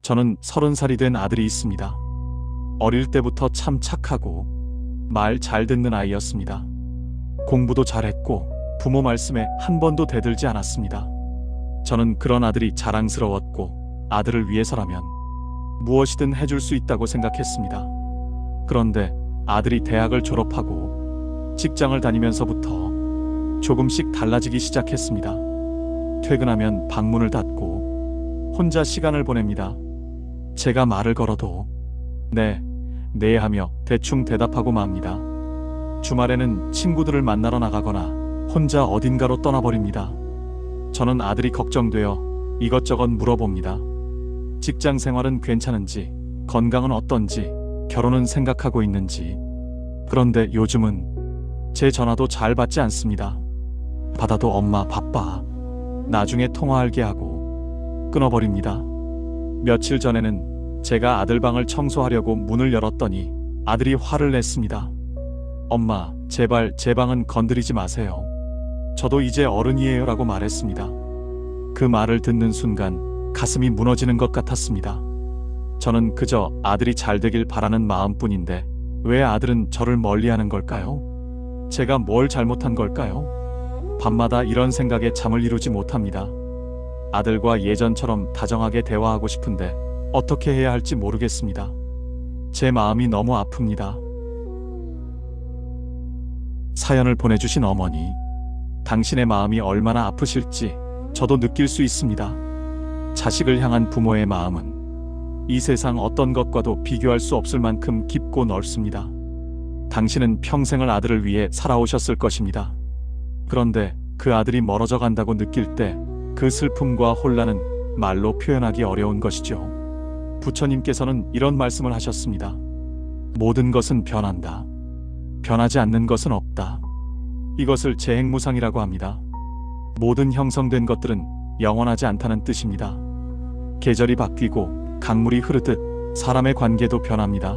저는 30살이 된 아들이 있습니다. 어릴 때부터 참 착하고 말 잘 듣는 아이였습니다. 공부도 잘했고 부모 말씀에 한 번도 대들지 않았습니다. 저는 그런 아들이 자랑스러웠고 아들을 위해서라면 무엇이든 해줄 수 있다고 생각했습니다. 그런데 아들이 대학을 졸업하고 직장을 다니면서부터 조금씩 달라지기 시작했습니다. 퇴근하면 방문을 닫고 혼자 시간을 보냅니다. 제가 말을 걸어도 네 하며 대충 대답하고 맙니다. 주말에는 친구들을 만나러 나가거나 혼자 어딘가로 떠나버립니다. 저는 아들이 걱정되어 이것저것 물어봅니다. 직장 생활은 괜찮은지, 건강은 어떤지, 결혼은 생각하고 있는지. 그런데 요즘은 제 전화도 잘 받지 않습니다. 받아도 엄마 바빠, 나중에 통화할게 하고 끊어버립니다. 며칠 전에는 제가 아들 방을 청소하려고 문을 열었더니 아들이 화를 냈습니다. 엄마, 제발 제 방은 건드리지 마세요. 저도 이제 어른이에요 라고 말했습니다. 그 말을 듣는 순간 가슴이 무너지는 것 같았습니다. 저는 그저 아들이 잘 되길 바라는 마음뿐인데 왜 아들은 저를 멀리하는 걸까요? 제가 뭘 잘못한 걸까요? 밤마다 이런 생각에 잠을 이루지 못합니다. 아들과 예전처럼 다정하게 대화하고 싶은데 어떻게 해야 할지 모르겠습니다. 제 마음이 너무 아픕니다. 사연을 보내주신 어머니, 당신의 마음이 얼마나 아프실지 저도 느낄 수 있습니다. 자식을 향한 부모의 마음은 이 세상 어떤 것과도 비교할 수 없을 만큼 깊고 넓습니다. 당신은 평생을 아들을 위해 살아오셨을 것입니다. 그런데 그 아들이 멀어져 간다고 느낄 때 그 슬픔과 혼란은 말로 표현하기 어려운 것이죠. 부처님께서는 이런 말씀을 하셨습니다. 모든 것은 변한다. 변하지 않는 것은 없다. 이것을 재행무상이라고 합니다. 모든 형성된 것들은 영원하지 않다는 뜻입니다. 계절이 바뀌고 강물이 흐르듯 사람의 관계도 변합니다.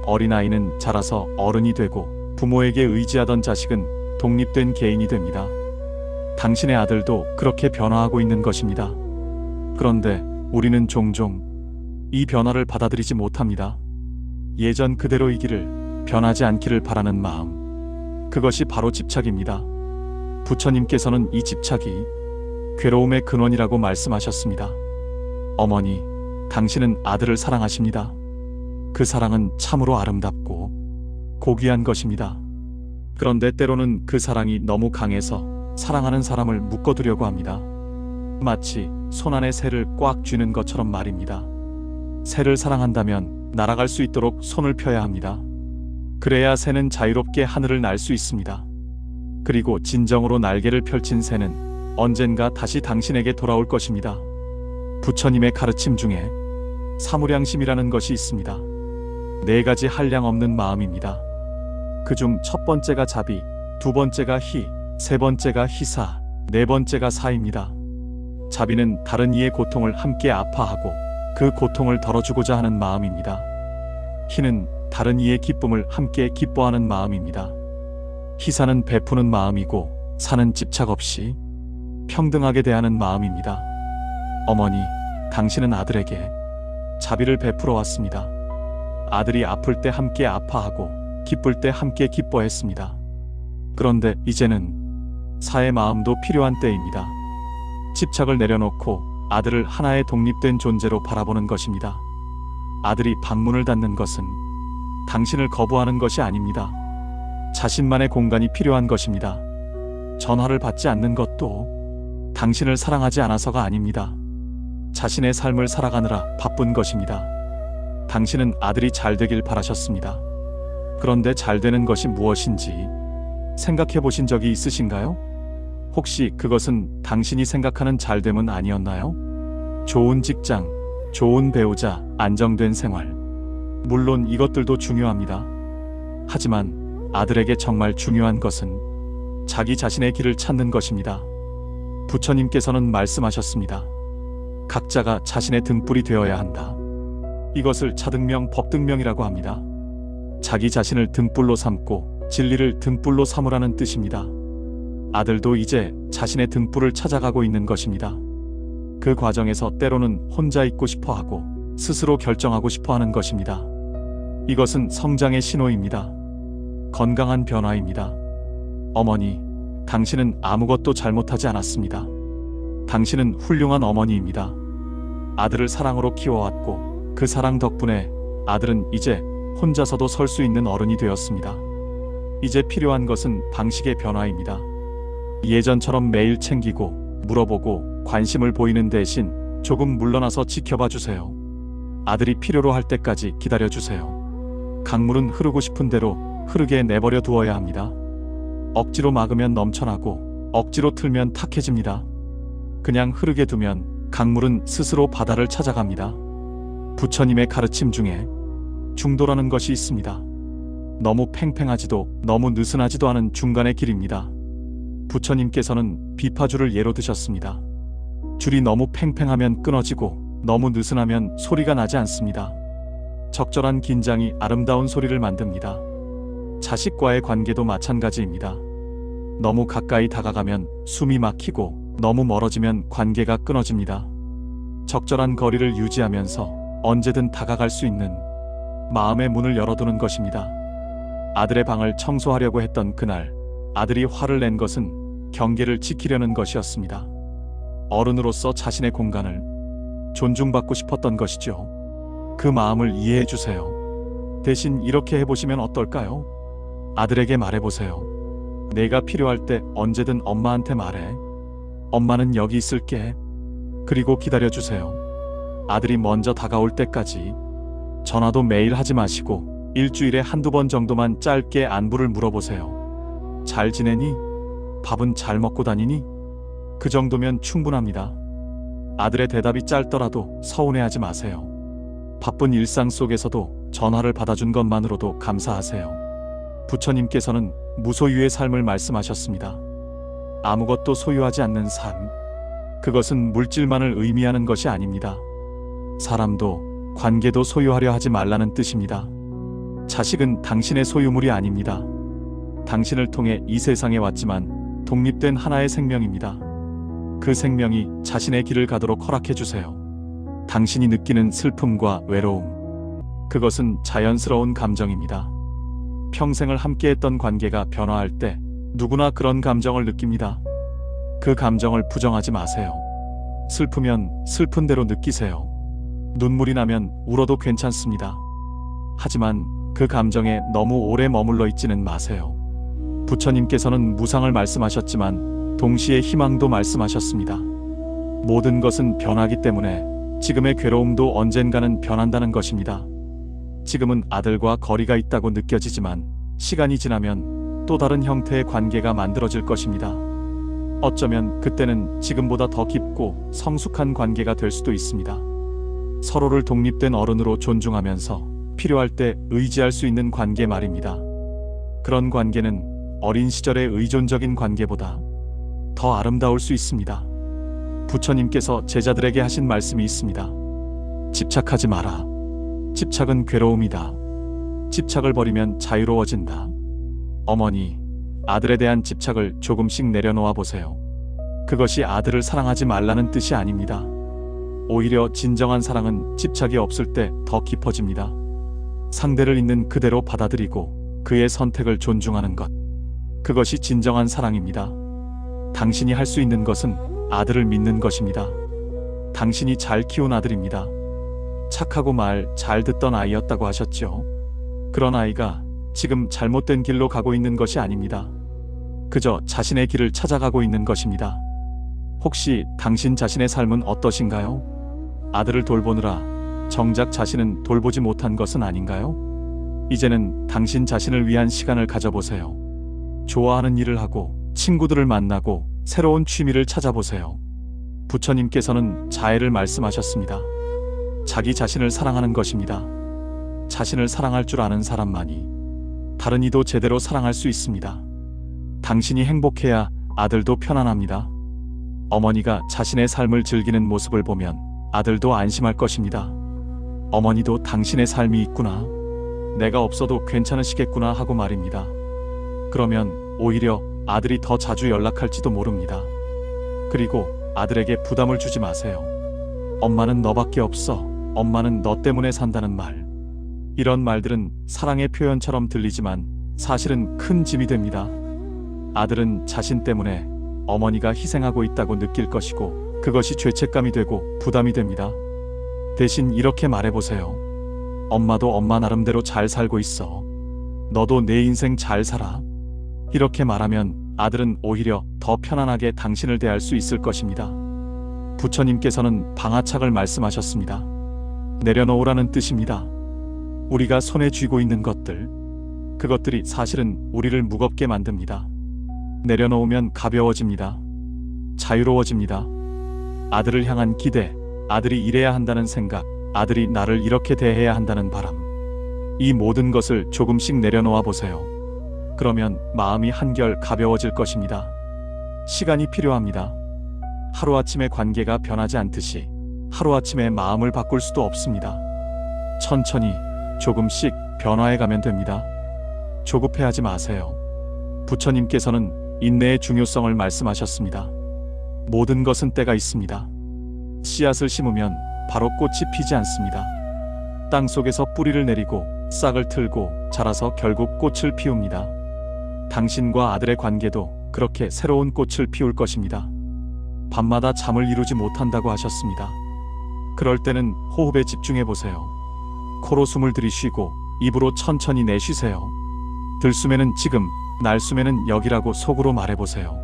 어린아이는 자라서 어른이 되고 부모에게 의지하던 자식은 독립된 개인이 됩니다. 당신의 아들도 그렇게 변화하고 있는 것입니다. 그런데 우리는 종종 이 변화를 받아들이지 못합니다. 예전 그대로이기를, 변하지 않기를 바라는 마음, 그것이 바로 집착입니다. 부처님께서는 이 집착이 괴로움의 근원이라고 말씀하셨습니다. 어머니, 당신은 아들을 사랑하십니다. 그 사랑은 참으로 아름답고 고귀한 것입니다. 그런데 때로는 그 사랑이 너무 강해서 사랑하는 사람을 묶어두려고 합니다. 마치 손 안에 새를 꽉 쥐는 것처럼 말입니다. 새를 사랑한다면 날아갈 수 있도록 손을 펴야 합니다. 그래야 새는 자유롭게 하늘을 날 수 있습니다. 그리고 진정으로 날개를 펼친 새는 언젠가 다시 당신에게 돌아올 것입니다. 부처님의 가르침 중에 사무량심이라는 것이 있습니다. 4가지 한량 없는 마음입니다. 그중 첫 번째가 자비, 두 번째가 희, 세 번째가 희사, 네 번째가 사입니다. 자비는 다른 이의 고통을 함께 아파하고 그 고통을 덜어주고자 하는 마음입니다. 희는 다른 이의 기쁨을 함께 기뻐하는 마음입니다. 희사는 베푸는 마음이고 사는 집착 없이 평등하게 대하는 마음입니다. 어머니, 당신은 아들에게 자비를 베풀어 왔습니다. 아들이 아플 때 함께 아파하고 기쁠 때 함께 기뻐했습니다. 그런데 이제는 사의 마음도 필요한 때입니다. 집착을 내려놓고 아들을 하나의 독립된 존재로 바라보는 것입니다. 아들이 방문을 닫는 것은 당신을 거부하는 것이 아닙니다. 자신만의 공간이 필요한 것입니다. 전화를 받지 않는 것도 당신을 사랑하지 않아서가 아닙니다. 자신의 삶을 살아가느라 바쁜 것입니다. 당신은 아들이 잘 되길 바라셨습니다. 그런데 잘 되는 것이 무엇인지 생각해 보신 적이 있으신가요? 혹시 그것은 당신이 생각하는 잘됨은 아니었나요? 좋은 직장, 좋은 배우자, 안정된 생활. 물론 이것들도 중요합니다. 하지만 아들에게 정말 중요한 것은 자기 자신의 길을 찾는 것입니다. 부처님께서는 말씀하셨습니다. 각자가 자신의 등불이 되어야 한다. 이것을 차등명, 법등명이라고 합니다. 자기 자신을 등불로 삼고 진리를 등불로 삼으라는 뜻입니다. 아들도 이제 자신의 등불을 찾아가고 있는 것입니다. 그 과정에서 때로는 혼자 있고 싶어 하고 스스로 결정하고 싶어 하는 것입니다. 이것은 성장의 신호입니다. 건강한 변화입니다. 어머니, 당신은 아무것도 잘못하지 않았습니다. 당신은 훌륭한 어머니입니다. 아들을 사랑으로 키워왔고 그 사랑 덕분에 아들은 이제 혼자서도 설 수 있는 어른이 되었습니다. 이제 필요한 것은 방식의 변화입니다. 예전처럼 매일 챙기고 물어보고 관심을 보이는 대신 조금 물러나서 지켜봐 주세요. 아들이 필요로 할 때까지 기다려 주세요. 강물은 흐르고 싶은 대로 흐르게 내버려 두어야 합니다. 억지로 막으면 넘쳐나고 억지로 틀면 탁해집니다. 그냥 흐르게 두면 강물은 스스로 바다를 찾아갑니다. 부처님의 가르침 중에 중도라는 것이 있습니다. 너무 팽팽하지도 너무 느슨하지도 않은 중간의 길입니다. 부처님께서는 비파줄을 예로 드셨습니다. 줄이 너무 팽팽하면 끊어지고 너무 느슨하면 소리가 나지 않습니다. 적절한 긴장이 아름다운 소리를 만듭니다. 자식과의 관계도 마찬가지입니다. 너무 가까이 다가가면 숨이 막히고 너무 멀어지면 관계가 끊어집니다. 적절한 거리를 유지하면서 언제든 다가갈 수 있는 마음의 문을 열어두는 것입니다. 아들의 방을 청소하려고 했던 그날, 아들이 화를 낸 것은 경계를 지키려는 것이었습니다. 어른으로서 자신의 공간을 존중받고 싶었던 것이죠. 그 마음을 이해해 주세요. 대신 이렇게 해보시면 어떨까요? 아들에게 말해보세요. 내가 필요할 때 언제든 엄마한테 말해. 엄마는 여기 있을게. 그리고 기다려주세요. 아들이 먼저 다가올 때까지. 전화도 매일 하지 마시고 일주일에 한두 번 정도만 짧게 안부를 물어보세요. 잘 지내니? 밥은 잘 먹고 다니니? 그 정도면 충분합니다. 아들의 대답이 짧더라도 서운해하지 마세요. 바쁜 일상 속에서도 전화를 받아준 것만으로도 감사하세요. 부처님께서는 무소유의 삶을 말씀하셨습니다. 아무것도 소유하지 않는 삶. 그것은 물질만을 의미하는 것이 아닙니다. 사람도 관계도 소유하려 하지 말라는 뜻입니다. 자식은 당신의 소유물이 아닙니다. 당신을 통해 이 세상에 왔지만 독립된 하나의 생명입니다. 그 생명이 자신의 길을 가도록 허락해 주세요. 당신이 느끼는 슬픔과 외로움, 그것은 자연스러운 감정입니다. 평생을 함께했던 관계가 변화할 때 누구나 그런 감정을 느낍니다. 그 감정을 부정하지 마세요. 슬프면 슬픈 대로 느끼세요. 눈물이 나면 울어도 괜찮습니다. 하지만 그 감정에 너무 오래 머물러 있지는 마세요. 부처님께서는 무상을 말씀하셨지만 동시에 희망도 말씀하셨습니다. 모든 것은 변하기 때문에 지금의 괴로움도 언젠가는 변한다는 것입니다. 지금은 아들과 거리가 있다고 느껴지지만 시간이 지나면 또 다른 형태의 관계가 만들어질 것입니다. 어쩌면 그때는 지금보다 더 깊고 성숙한 관계가 될 수도 있습니다. 서로를 독립된 어른으로 존중하면서 필요할 때 의지할 수 있는 관계 말입니다. 그런 관계는 어린 시절의 의존적인 관계보다 더 아름다울 수 있습니다. 부처님께서 제자들에게 하신 말씀이 있습니다. 집착하지 마라. 집착은 괴로움이다. 집착을 버리면 자유로워진다. 어머니, 아들에 대한 집착을 조금씩 내려놓아 보세요. 그것이 아들을 사랑하지 말라는 뜻이 아닙니다. 오히려 진정한 사랑은 집착이 없을 때 더 깊어집니다. 상대를 있는 그대로 받아들이고 그의 선택을 존중하는 것. 그것이 진정한 사랑입니다. 당신이 할 수 있는 것은 아들을 믿는 것입니다. 당신이 잘 키운 아들입니다. 착하고 말 잘 듣던 아이였다고 하셨죠. 그런 아이가 지금 잘못된 길로 가고 있는 것이 아닙니다. 그저 자신의 길을 찾아가고 있는 것입니다. 혹시 당신 자신의 삶은 어떠신가요? 아들을 돌보느라 정작 자신은 돌보지 못한 것은 아닌가요? 이제는 당신 자신을 위한 시간을 가져보세요. 좋아하는 일을 하고 친구들을 만나고 새로운 취미를 찾아보세요. 부처님께서는 자애를 말씀하셨습니다. 자기 자신을 사랑하는 것입니다. 자신을 사랑할 줄 아는 사람만이 다른 이도 제대로 사랑할 수 있습니다. 당신이 행복해야 아들도 편안합니다. 어머니가 자신의 삶을 즐기는 모습을 보면 아들도 안심할 것입니다. 어머니도 당신의 삶이 있구나. 내가 없어도 괜찮으시겠구나 하고 말입니다. 그러면 오히려 아들이 더 자주 연락할지도 모릅니다. 그리고 아들에게 부담을 주지 마세요. 엄마는 너밖에 없어. 엄마는 너 때문에 산다는 말. 이런 말들은 사랑의 표현처럼 들리지만 사실은 큰 짐이 됩니다. 아들은 자신 때문에 어머니가 희생하고 있다고 느낄 것이고 그것이 죄책감이 되고 부담이 됩니다. 대신 이렇게 말해보세요. 엄마도 엄마 나름대로 잘 살고 있어. 너도 내 인생 잘 살아. 이렇게 말하면 아들은 오히려 더 편안하게 당신을 대할 수 있을 것입니다. 부처님께서는 방아착을 말씀하셨습니다. 내려놓으라는 뜻입니다. 우리가 손에 쥐고 있는 것들, 그것들이 사실은 우리를 무겁게 만듭니다. 내려놓으면 가벼워집니다. 자유로워집니다. 아들을 향한 기대, 아들이 이래야 한다는 생각, 아들이 나를 이렇게 대해야 한다는 바람. 이 모든 것을 조금씩 내려놓아 보세요. 그러면 마음이 한결 가벼워질 것입니다. 시간이 필요합니다. 하루아침에 관계가 변하지 않듯이 하루아침에 마음을 바꿀 수도 없습니다. 천천히 조금씩 변화해가면 됩니다. 조급해하지 마세요. 부처님께서는 인내의 중요성을 말씀하셨습니다. 모든 것은 때가 있습니다. 씨앗을 심으면 바로 꽃이 피지 않습니다. 땅 속에서 뿌리를 내리고 싹을 틀고 자라서 결국 꽃을 피웁니다. 당신과 아들의 관계도 그렇게 새로운 꽃을 피울 것입니다. 밤마다 잠을 이루지 못한다고 하셨습니다. 그럴 때는 호흡에 집중해 보세요. 코로 숨을 들이쉬고 입으로 천천히 내쉬세요. 들숨에는 지금, 날숨에는 여기라고 속으로 말해보세요.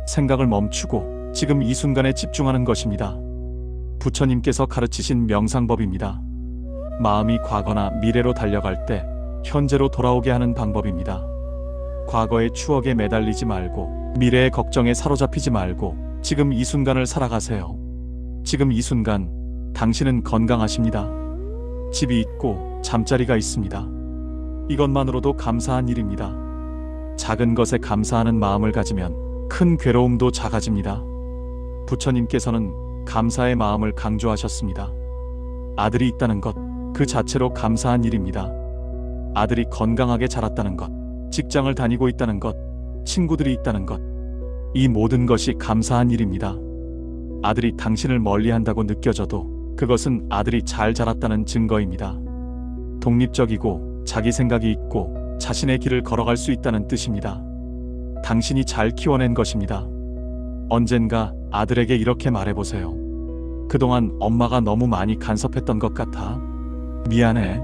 생각을 멈추고 지금 이 순간에 집중하는 것입니다. 부처님께서 가르치신 명상법입니다. 마음이 과거나 미래로 달려갈 때 현재로 돌아오게 하는 방법입니다. 과거의 추억에 매달리지 말고 미래의 걱정에 사로잡히지 말고 지금 이 순간을 살아가세요. 지금 이 순간 당신은 건강하십니다. 집이 있고 잠자리가 있습니다. 이것만으로도 감사한 일입니다. 작은 것에 감사하는 마음을 가지면 큰 괴로움도 작아집니다. 부처님께서는 감사의 마음을 강조하셨습니다. 아들이 있다는 것, 그 자체로 감사한 일입니다. 아들이 건강하게 자랐다는 것, 직장을 다니고 있다는 것, 친구들이 있다는 것, 이 모든 것이 감사한 일입니다. 아들이 당신을 멀리한다고 느껴져도 그것은 아들이 잘 자랐다는 증거입니다. 독립적이고 자기 생각이 있고 자신의 길을 걸어갈 수 있다는 뜻입니다. 당신이 잘 키워낸 것입니다. 언젠가 아들에게 이렇게 말해보세요. 그동안 엄마가 너무 많이 간섭했던 것 같아. 미안해.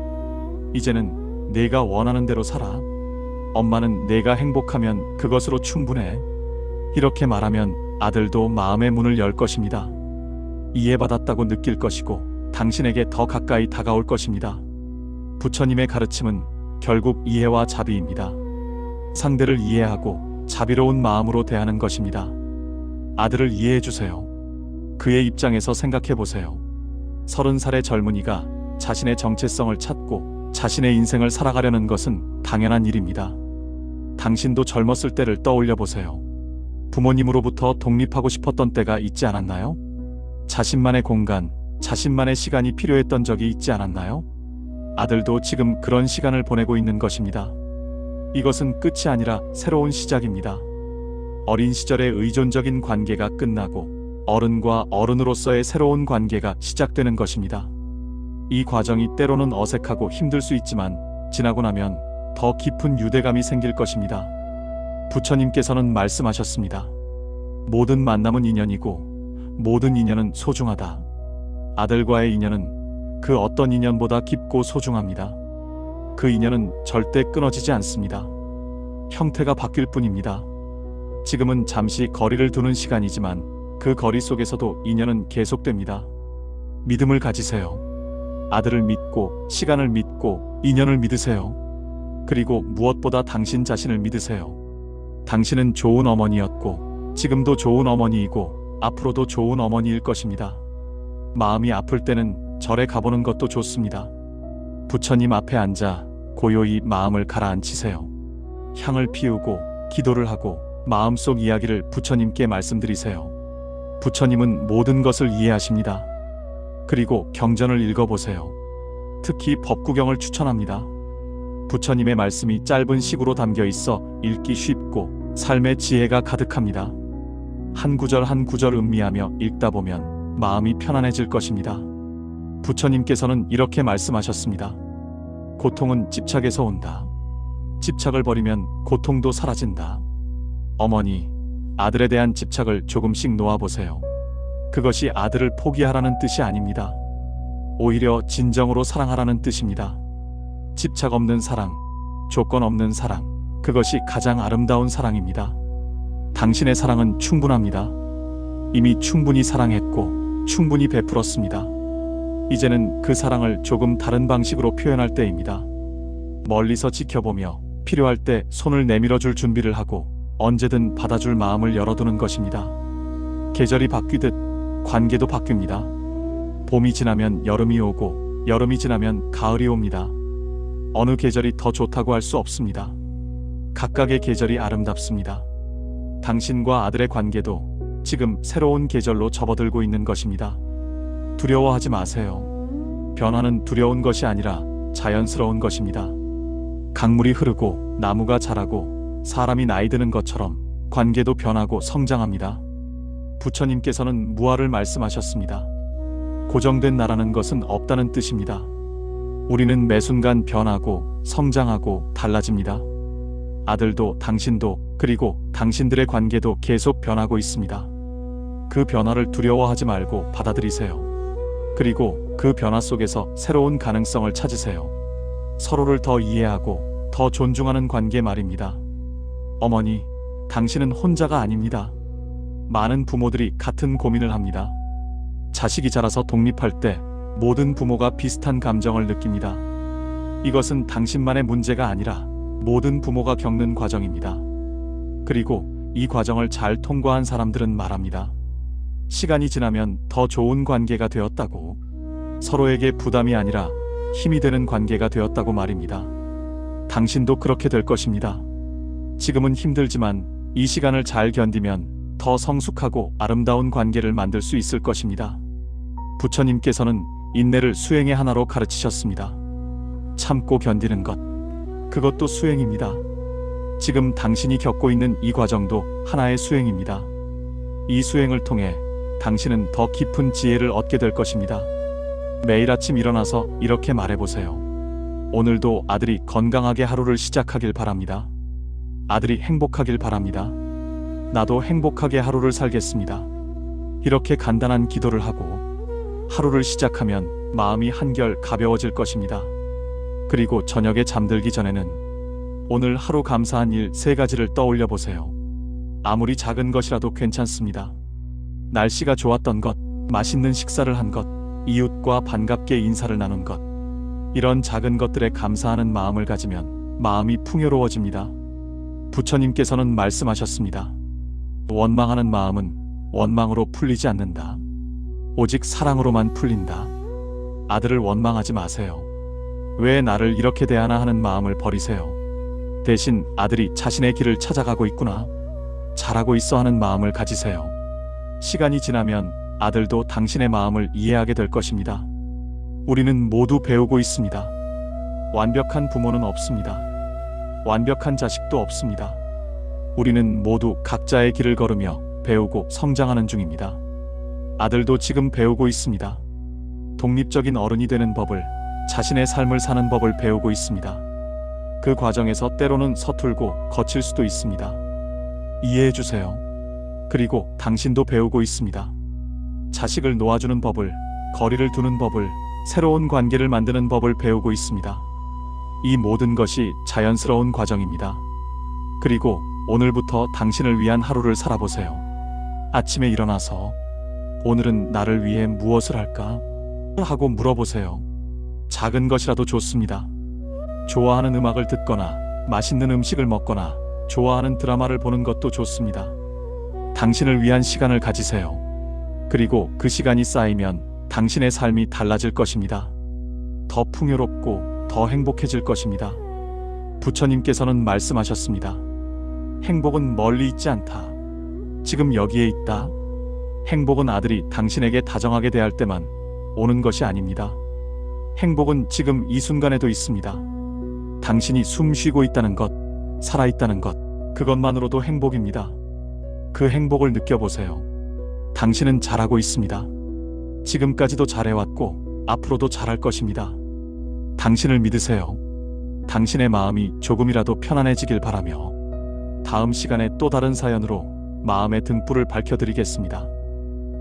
이제는 내가 원하는 대로 살아. 엄마는 내가 행복하면 그것으로 충분해. 이렇게 말하면 아들도 마음의 문을 열 것입니다. 이해받았다고 느낄 것이고 당신에게 더 가까이 다가올 것입니다. 부처님의 가르침은 결국 이해와 자비입니다. 상대를 이해하고 자비로운 마음으로 대하는 것입니다. 아들을 이해해 주세요. 그의 입장에서 생각해 보세요. 30살의 젊은이가 자신의 정체성을 찾고 자신의 인생을 살아가려는 것은 당연한 일입니다. 당신도 젊었을 때를 떠올려 보세요. 부모님으로부터 독립하고 싶었던 때가 있지 않았나요? 자신만의 공간, 자신만의 시간이 필요했던 적이 있지 않았나요? 아들도 지금 그런 시간을 보내고 있는 것입니다. 이것은 끝이 아니라 새로운 시작입니다. 어린 시절의 의존적인 관계가 끝나고 어른과 어른으로서의 새로운 관계가 시작되는 것입니다. 이 과정이 때로는 어색하고 힘들 수 있지만 지나고 나면 더 깊은 유대감이 생길 것입니다. 부처님께서는 말씀하셨습니다. 모든 만남은 인연이고 모든 인연은 소중하다. 아들과의 인연은 그 어떤 인연보다 깊고 소중합니다. 그 인연은 절대 끊어지지 않습니다. 형태가 바뀔 뿐입니다. 지금은 잠시 거리를 두는 시간이지만 그 거리 속에서도 인연은 계속됩니다. 믿음을 가지세요. 아들을 믿고 시간을 믿고 인연을 믿으세요. 그리고 무엇보다 당신 자신을 믿으세요. 당신은 좋은 어머니였고 지금도 좋은 어머니이고 앞으로도 좋은 어머니일 것입니다. 마음이 아플 때는 절에 가보는 것도 좋습니다. 부처님 앞에 앉아 고요히 마음을 가라앉히세요. 향을 피우고 기도를 하고 마음속 이야기를 부처님께 말씀드리세요. 부처님은 모든 것을 이해하십니다. 그리고 경전을 읽어보세요. 특히 법구경을 추천합니다. 부처님의 말씀이 짧은 시구로 담겨 있어 읽기 쉽고 삶의 지혜가 가득합니다. 한 구절 한 구절 음미하며 읽다 보면 마음이 편안해질 것입니다. 부처님께서는 이렇게 말씀하셨습니다. 고통은 집착에서 온다. 집착을 버리면 고통도 사라진다. 어머니, 아들에 대한 집착을 조금씩 놓아보세요. 그것이 아들을 포기하라는 뜻이 아닙니다. 오히려 진정으로 사랑하라는 뜻입니다. 집착 없는 사랑, 조건 없는 사랑, 그것이 가장 아름다운 사랑입니다. 당신의 사랑은 충분합니다. 이미 충분히 사랑했고 충분히 베풀었습니다. 이제는 그 사랑을 조금 다른 방식으로 표현할 때입니다. 멀리서 지켜보며 필요할 때 손을 내밀어 줄 준비를 하고 언제든 받아줄 마음을 열어두는 것입니다. 계절이 바뀌듯 관계도 바뀝니다. 봄이 지나면 여름이 오고 여름이 지나면 가을이 옵니다. 어느 계절이 더 좋다고 할 수 없습니다. 각각의 계절이 아름답습니다. 당신과 아들의 관계도 지금 새로운 계절로 접어들고 있는 것입니다. 두려워하지 마세요. 변화는 두려운 것이 아니라 자연스러운 것입니다. 강물이 흐르고 나무가 자라고 사람이 나이 드는 것처럼 관계도 변하고 성장합니다. 부처님께서는 무아를 말씀하셨습니다. 고정된 나라는 것은 없다는 뜻입니다. 우리는 매 순간 변하고 성장하고 달라집니다. 아들도 당신도 그리고 당신들의 관계도 계속 변하고 있습니다. 그 변화를 두려워하지 말고 받아들이세요. 그리고 그 변화 속에서 새로운 가능성을 찾으세요. 서로를 더 이해하고 더 존중하는 관계 말입니다. 어머니, 당신은 혼자가 아닙니다. 많은 부모들이 같은 고민을 합니다. 자식이 자라서 독립할 때 모든 부모가 비슷한 감정을 느낍니다. 이것은 당신만의 문제가 아니라 모든 부모가 겪는 과정입니다. 그리고 이 과정을 잘 통과한 사람들은 말합니다. 시간이 지나면 더 좋은 관계가 되었다고, 서로에게 부담이 아니라 힘이 되는 관계가 되었다고 말입니다. 당신도 그렇게 될 것입니다. 지금은 힘들지만 이 시간을 잘 견디면 더 성숙하고 아름다운 관계를 만들 수 있을 것입니다. 부처님께서는 인내를 수행의 하나로 가르치셨습니다. 참고 견디는 것, 그것도 수행입니다. 지금 당신이 겪고 있는 이 과정도 하나의 수행입니다. 이 수행을 통해 당신은 더 깊은 지혜를 얻게 될 것입니다. 매일 아침 일어나서 이렇게 말해보세요. 오늘도 아들이 건강하게 하루를 시작하길 바랍니다. 아들이 행복하길 바랍니다. 나도 행복하게 하루를 살겠습니다. 이렇게 간단한 기도를 하고 하루를 시작하면 마음이 한결 가벼워질 것입니다. 그리고 저녁에 잠들기 전에는 오늘 하루 감사한 일 3가지를 떠올려 보세요. 아무리 작은 것이라도 괜찮습니다. 날씨가 좋았던 것, 맛있는 식사를 한 것, 이웃과 반갑게 인사를 나눈 것, 이런 작은 것들에 감사하는 마음을 가지면 마음이 풍요로워집니다. 부처님께서는 말씀하셨습니다. 원망하는 마음은 원망으로 풀리지 않는다. 오직 사랑으로만 풀린다. 아들을 원망하지 마세요. 왜 나를 이렇게 대하나 하는 마음을 버리세요. 대신 아들이 자신의 길을 찾아가고 있구나, 잘하고 있어 하는 마음을 가지세요. 시간이 지나면 아들도 당신의 마음을 이해하게 될 것입니다. 우리는 모두 배우고 있습니다. 완벽한 부모는 없습니다. 완벽한 자식도 없습니다. 우리는 모두 각자의 길을 걸으며 배우고 성장하는 중입니다. 아들도 지금 배우고 있습니다. 독립적인 어른이 되는 법을, 자신의 삶을 사는 법을 배우고 있습니다. 그 과정에서 때로는 서툴고 거칠 수도 있습니다. 이해해 주세요. 그리고 당신도 배우고 있습니다. 자식을 놓아주는 법을, 거리를 두는 법을, 새로운 관계를 만드는 법을 배우고 있습니다. 이 모든 것이 자연스러운 과정입니다. 그리고 오늘부터 당신을 위한 하루를 살아보세요. 아침에 일어나서 오늘은 나를 위해 무엇을 할까? 하고 물어보세요. 작은 것이라도 좋습니다. 좋아하는 음악을 듣거나 맛있는 음식을 먹거나 좋아하는 드라마를 보는 것도 좋습니다. 당신을 위한 시간을 가지세요. 그리고 그 시간이 쌓이면 당신의 삶이 달라질 것입니다. 더 풍요롭고 더 행복해질 것입니다. 부처님께서는 말씀하셨습니다. 행복은 멀리 있지 않다. 지금 여기에 있다. 행복은 아들이 당신에게 다정하게 대할 때만 오는 것이 아닙니다. 행복은 지금 이 순간에도 있습니다. 당신이 숨 쉬고 있다는 것, 살아있다는 것, 그것만으로도 행복입니다. 그 행복을 느껴보세요. 당신은 잘하고 있습니다. 지금까지도 잘해왔고 앞으로도 잘할 것입니다. 당신을 믿으세요. 당신의 마음이 조금이라도 편안해지길 바라며 다음 시간에 또 다른 사연으로 마음의 등불을 밝혀드리겠습니다.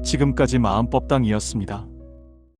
지금까지 마음법당이었습니다.